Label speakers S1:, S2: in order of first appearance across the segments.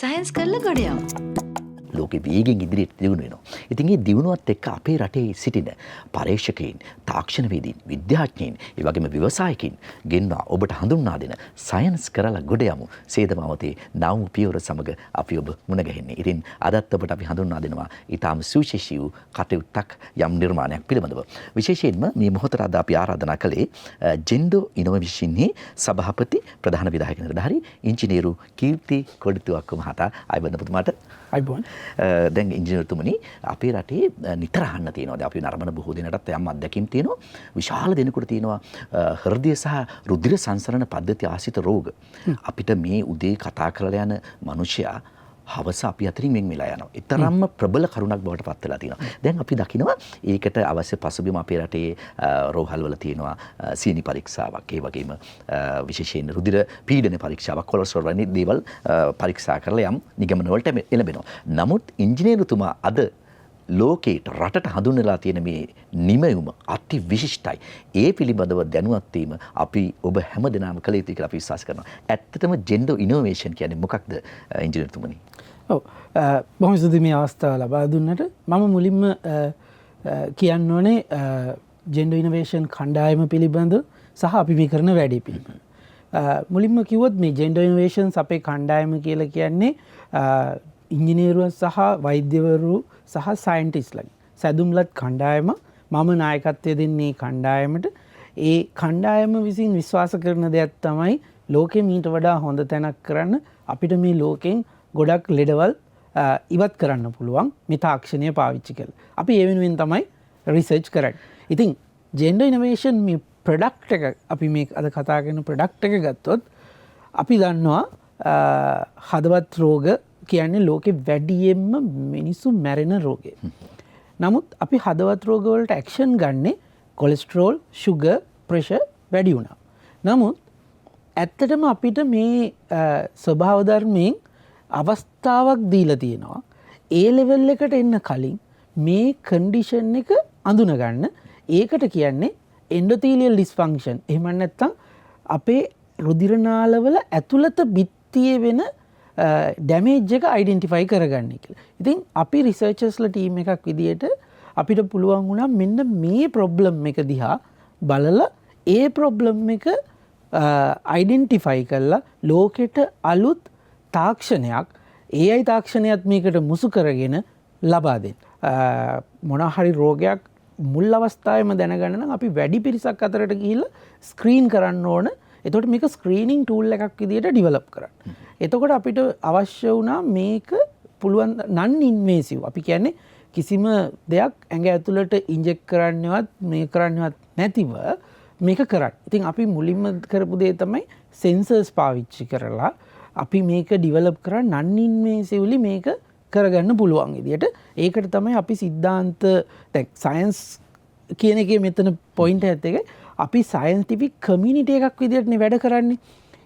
S1: Science කරලා ගොඩ යමු.
S2: ලෝකෙ වේගෙන් ඉදිරියට දියුණු වෙනවා. ඉතින් මේ දියුණුවත් එක්ක අපේ රටේ සිටින පර්යේෂකයින්, තාක්ෂණවේදීන්, විද්‍යාඥයින්, ඒ වගේම ව්‍යවසායකින් ගෙන්වා ඔබට හඳුන්වා දෙන සයන්ස් කරලා ගොඩ යමු. සේදමාවතේ නවම පියවර සමග අපි ඔබ මුණ ගැහෙන්නේ. ඉතින් අදත් ඔබට අපි හඳුන්වා දෙනවා ඊටාම සුවිශේෂී වූ කටයුත්තක් යම් නිර්මාණයක් පිළිබඳව. විශේෂයෙන්ම මේ මොහොතට අද අපි ආරාධනා කළේ ජෙන්ඩෝ ඉනෝවේෂන්හි සභාපති ප්‍රධාන විධායක නිලධාරී ඉංජිනේරු කීර්ති කොඩිතුවක්ක මහතා. ආයුබෝවන් පුතුමාට.
S3: අයිබෝන්.
S2: දැන් ඉංජිනේරුතුමනි අපේ රටේ නිතර අහන්න තියෙනවා. දැන් අපි නරඹන බොහෝ දෙනාටත් යම් අත්දැකීම් තියෙනවා. විශාල දෙනෙකුට තියෙනවා හෘදය සහ රුධිර සංසරණ පද්ධති ආශ්‍රිත රෝග. අපිට මේ උදේ කතා කරලා යන මිනිසයා හවස අපි අතරින් වෙන් වෙලා යනවා. ඊතරම්ම ප්‍රබල කරුණක් බවට පත් වෙලා තියෙනවා. දැන් අපි දකිනවා ඒකට අවශ්‍ය පසුබිම අපේ රටේ රෝහල් වල තියෙනවා සීනි පරීක්ෂාවක්, ඒ වගේම විශේෂයෙන් රුධිර පීඩන පරීක්ෂාවක්, කොලෙස්ටරෝල් වැනි දේවල් පරීක්ෂා කරලා යම් නිගමන වලට එළඹෙනවා. නමුත් ඉංජිනේරුතුමා අද ලෝකේට රටට හඳුන්වලා තියෙන මේ නිමයුම අති විශිෂ්ටයි. ඒ පිළිබඳව දැනුවත් වීම අපි ඔබ හැමදෙනාම කළ යුතුයි කියලා අපි විශ්වාස කරනවා. ඇත්තටම ජෙන්ඩෝ ඉනෝවේෂන් කියන්නේ මොකක්ද ඉංජිනේරුතුමනි?
S3: ඔව්, බොහොම ස්තුතියි මේ අවස්ථාව ලබා දුන්නට. මම මුලින්ම කියන්න ඕනේ ජෙන්ඩෝ ඉනෝවේෂන් කණ්ඩායම පිළිබඳ සහ අපි මේ කරන වැඩේ පිළිබඳ. මුලින්ම කිව්වොත් මේ ජෙන්ඩෝ ඉනෝවේෂන්ස් අපේ කණ්ඩායම කියලා කියන්නේ ඉංජිනේරුවන් සහ වෛද්‍යවරු සහ සයින්ටිස්ට්ලා සැදුම්ලත් කණ්ඩායම. මම නායකත්වය දෙන්නේ කණ්ඩායමට. ඒ කණ්ඩායම විසින් විශ්වාස කරන දෙයක් තමයි ලෝකෙ මීට වඩා හොඳ තැනක් කරන්න අපිට මේ ලෝකෙන් ගොඩක් ලෙඩවල් ඉවත් කරන්න පුළුවන් මේ තාක්ෂණය පාවිච්චි කරලා. අපි ඒ වෙනුවෙන් තමයි රිසර්ච් කරන්නේ. ඉතින් ජෙන්ඩර් ඉනෝවේෂන් මේ ප්‍රොඩක්ට් එක අපි මේ අද කතා කරන ප්‍රොඩක්ට් එක ගත්තොත් අපි දන්නවා හදවත් රෝග කියන්නේ ලෝකෙ වැඩියෙන්ම මිනිස්සු මැරෙන රෝගය. නමුත් අපි හදවත් රෝගවලට ඇක්ෂන් ගන්නේ කොලෙස්ටරෝල්, ෂුගර්, ප්‍රෙෂර් වැඩි වුණා. නමුත් ඇත්තටම අපිට මේ ස්වභාව ධර්මයෙන් අවස්ථාවක් දීලා තියෙනවා. ඒ ලෙවල් එකට එන්න කලින් මේ කන්ඩිෂන් එක අඳුනගන්න. ඒකට කියන්නේ එන්ඩෝතීලියල් ඩිස්ෆන්ක්ෂන්. එහෙම නැත්නම් අපේ රුධිර නාලවල ඇතුළත බිත්තියේ වෙන ඩැමේජ් එක අයිඩෙන්ටිෆයි කරගන්න කියලා. ඉතින් අපි රිසර්චර්ස්ලා ටීම් එකක් විදියට අපිට පුළුවන් වුණා මෙන්න මේ ප්‍රොබ්ලම් එක දිහා බලලා ඒ ප්‍රොබ්ලම් එක අයිඩෙන්ටිෆයි කරලා ලෝකෙට අලුත් තාක්ෂණයක් AI තාක්ෂණයත් මේකට මුසු කරගෙන ලබා දෙන්න. මොනවා හරි රෝගයක් මුල් අවස්ථාවේම දැනගන්න නම් අපි වැඩි පිරිසක් අතරට ගිහිල්ලා ස්ක්‍රීන් කරන්න ඕන. එතකොට මේක ස්ක්‍රීනිං ටූල් එකක් විදියට ඩිවලොප් කරන්න. එතකොට අපිට අවශ්‍ය වුණා මේක පුළුවන් නන් ඉන්වේසිව්. අපි කියන්නේ කිසිම දෙයක් ඇඟ ඇතුළට ඉන්ජෙක්ට් කරන්නවත් මේ කරන්නවත් නැතිව මේක කරන්න. ඉතින් අපි මුලින්ම කරපු දේ තමයි සෙන්සර්ස් පාවිච්චි කරලා අපි මේක ඩිවලොප් කරා නන් ඉන්වේසිව්ලි මේක කරගන්න පුළුවන් විදියට. ඒකට තමයි අපි සිද්ධාන්ත දැන් සයන්ස් කියන එකේ මෙතන පොයින්ට් එක අපි සයින්ටිෆික් කමියුනිටි එකක් විදිහටනේ වැඩ කරන්නේ.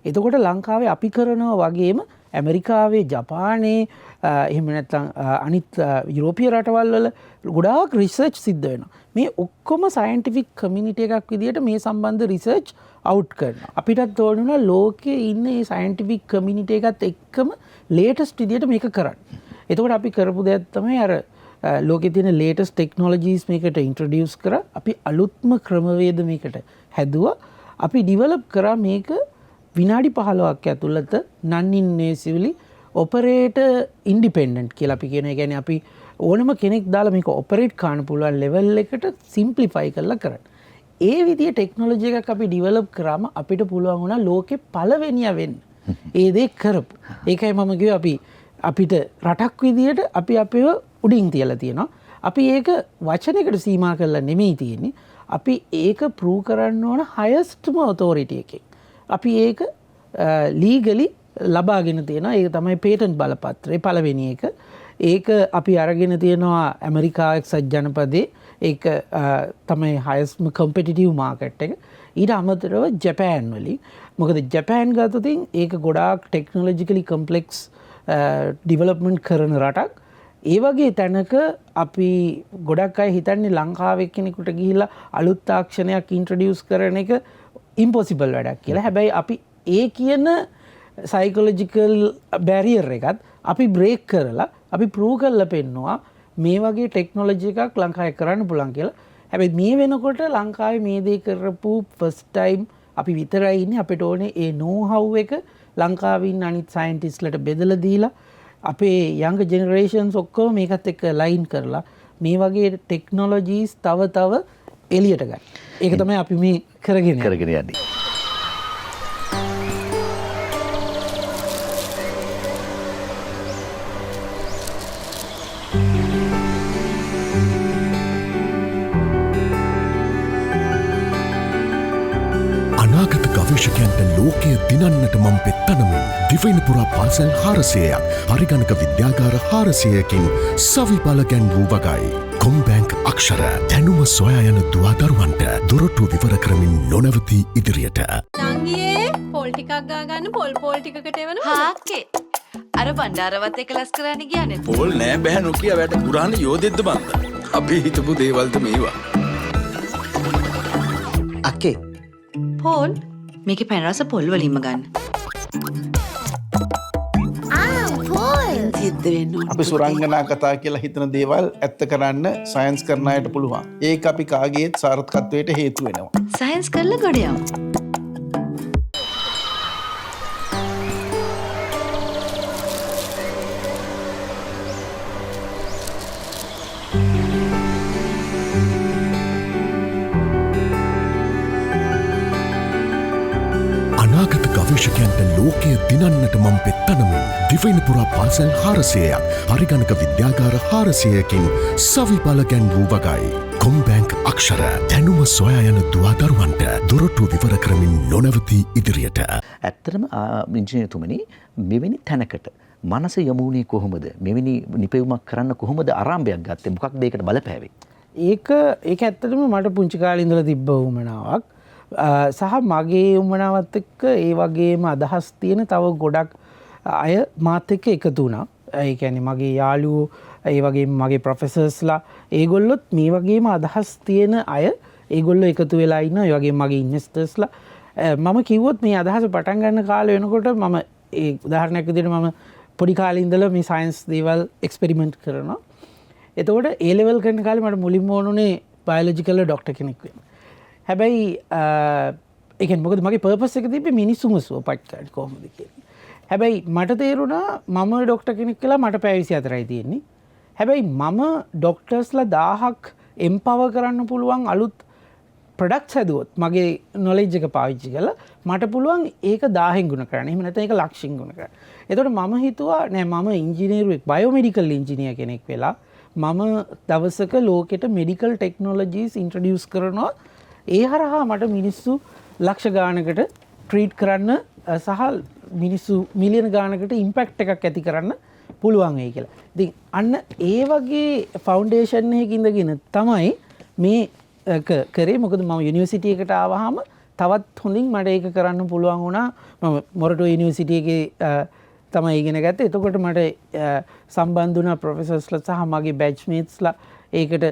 S3: එතකොට ලංකාවේ අපි කරනවා වගේම ඇමරිකාවේ, ජපානයේ එහෙම නැත්නම් අනිත් යුරෝපීය රටවල් වල ගොඩාක් රිසර්ච් සිද්ධ වෙනවා. මේ ඔක්කොම සයින්ටිෆික් කමියුනිටි එකක් විදිහට මේ සම්බන්ධ රිසර්ච් අවුට් කරනවා. අපිටත් ඕන වුණා ලෝකයේ ඉන්න මේ සයින්ටිෆික් කමියුනිටි එකත් එක්කම ලේටස්ට් විදිහට මේක කරන්න. එතකොට අපි කරපු දෙයක් තමයි අර ලෝකෙ තියෙන ලේටස්ට් ටෙක්නොලොජීස් මේකට ඉන්ට්‍රොඩියුස් කරා. අපි අලුත්ම ක්‍රමවේද මේකට හැදුවා. අපි ඩිවලොප් කරා මේක විනාඩි 15ක් ඇතුළත නන් ඉන්වේසිව්ලි ඔපරේටර් ඉන්ඩිපෙන්ඩන්ට් කියලා අපි කියන. ඒ කියන්නේ අපි ඕනම කෙනෙක් දාලා මේක ඔපරේට් කරන්න පුළුවන් ලෙවල් එකට සිම්ප්ලිෆයි කරලා කරන්න. ඒ විදිහේ ටෙක්නොලොජි එකක් අපි ඩිවලොප් කරාම අපිට පුළුවන් වුණා ලෝකෙ පළවෙනියා වෙන්න. ඒ දේ කරපු. ඒකයි මම කිව්වේ අපිට රටක් විදියට අපි අපිව උඩින් තියලා තියෙනවා. අපි ඒක වචනයකට සීමා කරලා නෙමෙයි තියෙන්නේ. අපි ඒක ප්‍රූව් කරන්න ඕන highestම authority එකෙන්. අපි ඒක ලීගලි ලබාගෙන තියෙනවා. ඒක තමයි පේටන්ට් බලපත්‍රය පළවෙනි එක. ඒක අපි අරගෙන තියෙනවා ඇමරිකා එක්සත් ජනපදයේ. ඒක තමයි highestම competitive market එක. ඊට අමතරව ජපාන් වලින්. මොකද ජපාන් ගත්තොත් ඒක ගොඩාක් technologically complex ඩිවලොප්මන්ට් කරන රටක්. ඒ වගේ තැනක අපි ගොඩක් අය හිතන්නේ ලංකාවේ කෙනෙකුට ගිහිල්ලා අලුත් තාක්ෂණයක් ඉන්ට්‍රොඩියුස් කරන එක ඉම්පොසිබල් වැඩක් කියලා. හැබැයි අපි ඒ කියන සයිකොලොජිකල් බැරියර් එකත් අපි බ්‍රේක් කරලා අපි ප්‍රූ කරලා පෙන්නවා මේ වගේ ටෙක්නොලොජි එකක් ලංකාවේ කරන්න පුළුවන් කියලා. හැබැයි මේ වෙනකොට ලංකාවේ මේ දේ කරපු ෆස්ට් ටයිම් අපි විතරයි ඉන්නේ. අපිට ඕනේ ඒ නෝ හව් එක ලංකාවේ ඉන්න අනිත් සයන්ටිස්ට්ලට බෙදලා දීලා අපේ යංග ජෙනරේෂන්ස් ඔක්කොම මේකත් එක්ක ලයින් කරලා මේ වගේ ටෙක්නොලොජීස් තව එලියට ගන්න. ඒක තමයි අපි මේ කරගෙන
S2: යන්නේ.
S1: අනාගත ගවේෂකයන්ට ලෝකය දිනන්නට මම පෙත්තනමින් දිවයින පුරා පාසල් 400ක් පරිගණක විද්‍යාගාර 400කින් සවි බල ගැන්වූ වගයි. කොම්බැංක් අක්ෂර දැනුම සොයා යන දුවදරුවන්ට දොරටු විවර කරමින් නොනවති ඉදිරියට.
S4: නංගියේ පොල් ටිකක් ගාගන්න පොල් ටිකකට එවන
S5: හාකේ අර බණ්ඩාරවත් එක ලස් කරන්න ගියානේ.
S6: පොල් නෑ බෑ නොකිය වැට පුරාණ යෝදෙද්ද බන්ද. අපි හිතපු දේවල්ද මේවා.
S7: අක්කේ
S5: පොල් මේකේ පැන් රස පොල් වලින්ම ගන්න. සිද්ධ වෙන්න ඕන.
S8: අපි සුරංගනා කතා කියලා හිතන දේවල් ඇත්ත කරන්න සයන්ස් කරන අයට පුළුවන්. ඒක අපි කාගේත් සාර්ථකත්වයට හේතු වෙනවා.
S5: සයන්ස් කරලා ගොඩ යමු.
S1: අනාගත ගවේෂකයන්ට ලෝකය දිනන්නට මම පෙත්තනමින් දිවයින පුරා පාසල් 400ක් පරිගණක විද්‍යාගාර 400කින් සවි බල ගැන්වූ වගයි. කොම්බැංක් අක්ෂර දැනුම සොයා යන දුවදරුවන්ට දොරටු විවර කරමින් නොනවති ඉදිරියට.
S2: ඇත්තටම ඉංජිනේරුතුමනි මෙවැනි තැනකට මනස යමුනේ කොහොමද? මෙවැනි නිපැයුමක් කරන්න කොහොමද ආරම්භයක් ගත්තේ? මොකක්ද ඒකට බලපෑවේ?
S3: ඒක ඇත්තටම මට පුංචි කාලේ ඉඳලා තිබ්බ උමනාවක්. සහ මගේ උමනාවත් එක්ක ඒ වගේම අදහස් තියෙන තව ගොඩක් අය මාත් එක්ක එකතු වුණා. ඒ කියන්නේ මගේ යාළුවෝ ඒ වගේම මගේ ප්‍රොෆෙසර්ස්ලා ඒගොල්ලොත් මේ වගේම අදහස් තියෙන අය ඒගොල්ලෝ එකතු වෙලා ඉන්නවා. ඒ වගේම මගේ ඉන්වෙස්ටර්ස්ලා මම කිව්වොත් මේ අදහස පටන් ගන්න කාලේ වෙනකොට මම ඒ උදාහරණයක් විදිහට මම පොඩි කාලේ ඉඳලා මේ සයන්ස් දේවල් එක්ස්පෙරිමන්ට් කරනවා. එතකොට ඒ ලෙවල් කරන කාලේ මට මුලින්ම ඕනුනේ බයොලොජිකල් ඩොක්ටර් කෙනෙක් වෙන්න. හැබැයි ඒක මොකද මගේ පර්පස් එක තිබ්බේ මිනිස්සුම සුවපත් කරන්න කොහොමද කියලා. හැබැයි මට තේරුණා මම ඩොක්ටර් කෙනෙක් කියලා මට පැය 24යි තියෙන්නේ. හැබැයි මම ඩොක්ටර්ස්ලා 1000ක් එම්පවර් කරන්න පුළුවන් අලුත් ප්‍රොඩක්ට්ස් හැදුවොත් මගේ නොලෙජ් එක පාවිච්චි කරලා මට පුළුවන් ඒක 1000න් ගුණ කරන්න. එහෙම නැත්නම් ඒක ලක්ෂයෙන් ගුණ කරන්න. එතකොට මම හිතුවා නෑ මම ඉංජිනේරුවෙක් බයෝමෙඩිකල් ඉංජිනියර් කෙනෙක් වෙලා මම දවසක ලෝකෙට මෙඩිකල් ටෙක්නොලොජීස් ඉන්ට්‍රොඩියුස් කරනවා. ඒ හරහා මට මිනිස්සු ලක්ෂ ගානකට ට්‍රීට් කරන්න සහ මිනිස්සු මිලියන ගානකට ඉම්පැක්ට් එකක් ඇති කරන්න පුළුවන් වෙයි කියලා. ඉතින් අන්න ඒ වගේ ෆවුන්ඩේෂන් එකක ඉඳගෙන තමයි මේ කරේ. මොකද මම යුනිවර්සිටි එකට ආවහම තවත් හොඳින් මට ඒක කරන්න පුළුවන් වුණා. මම මොරටු යුනිවර්සිටි එකේ තමයි ඉගෙන ගත්තේ. එතකොට මට සම්බන්ධ වුණා ප්‍රොෆෙසර්ස්ලා සහ මගේ බැච්මේට්ස්ලා ඒකට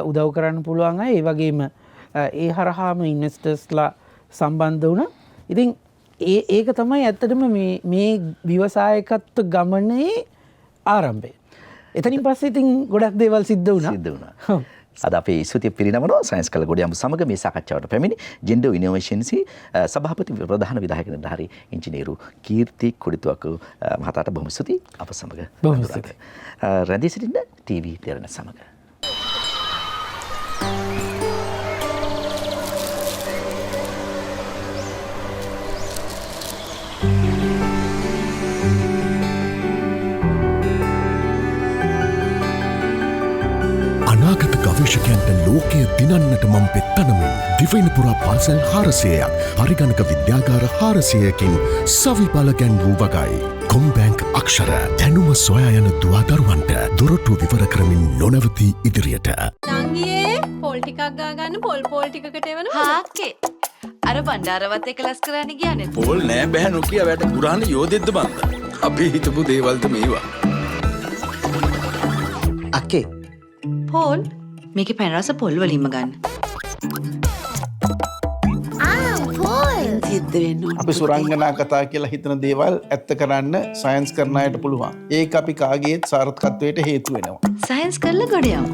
S3: උදව් කරන්න පුළුවන් අය. ඒ වගේම ඒ හරහාම ඉන්වෙස්ටර්ස්ලා සම්බන්ධ වුණා. ඉතින් ඒක තමයි ඇත්තටම මේ ව්‍යවසායකත්ව ගමනේ ආරම්භය. එතනින් පස්සේ ඉතින් ගොඩක් දේවල් සිද්ධ වුණා.
S2: අද අපේ ස්තුතිය පිරිනමනවා සයන්ස් කළ ගොඩ යමු සමග මේ සාකච්ඡාවට පැමිණි ජෙන්ඩර් ඉනෝවේෂන්සි සභාපති ප්‍රධාන විධායක නිලධාරී ඉංජිනේරු කීර්ති කුඩිතුවක මහතාට බොහොම ස්තුතියි අප සමග රැඳී සිටින්න ටීවී තෙරණ සමග.
S1: අනාගත ගවේෂකයන්ට ලෝකය දිනන්නට මම පෙත්තනමින් දිවයින පුරා පාසල් 400ක් පරිගණක විද්‍යාගාර 400කින් සවි බල ගැන්වූ වගයි. කොම්බැංක් අක්ෂර දැනුම සොයා යන දුවදරුවන්ට දොරටු විවර කරමින් නොනවති ඉදිරියට.
S4: නංගියේ පොල් ටිකක් ගාගන්න පොල් ටිකකට එවන
S5: හාකේ අර බණ්ඩාරවත් එක ලස් කරන්න ගියානේ.
S6: පොල් නෑ බෑ නොකිය වැට පුරාණ යෝදෙද්ද බන්ද. අපි හිතපු දේවල්ද මේවා.
S7: අක්කේ
S5: පොල් මේකේ පැන් රස පොල් වලින්ම ගන්න. සිද්ධ සිද්ධ වෙන්න ඕන.
S8: අපි සුරංගනා කතා කියලා හිතන දේවල් ඇත්ත කරන්න සයන්ස් කරන අයට පුළුවන්. ඒක අපි කාගේත් සාර්ථකත්වයට හේතු වෙනවා.
S5: සයන්ස් කරලා ගොඩ යමු.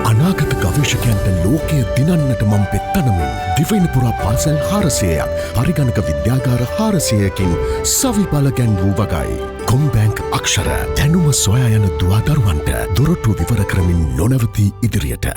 S1: අනාගත ගවේශකයන්ට ලෝකය දිනන්නට මම් පෙත්තනමින් දිවයින පුරා පාසැල් 400ක් පරිගණක විද්‍යාගාර 400යකින් සවිඵල ගැන්වූ වගයි. කොම්බැංක් අක්ෂර දැනුම සොයා යන දුවා දරුවන්ට දොරටු විවර කරමින් නොනවති ඉදිරියට.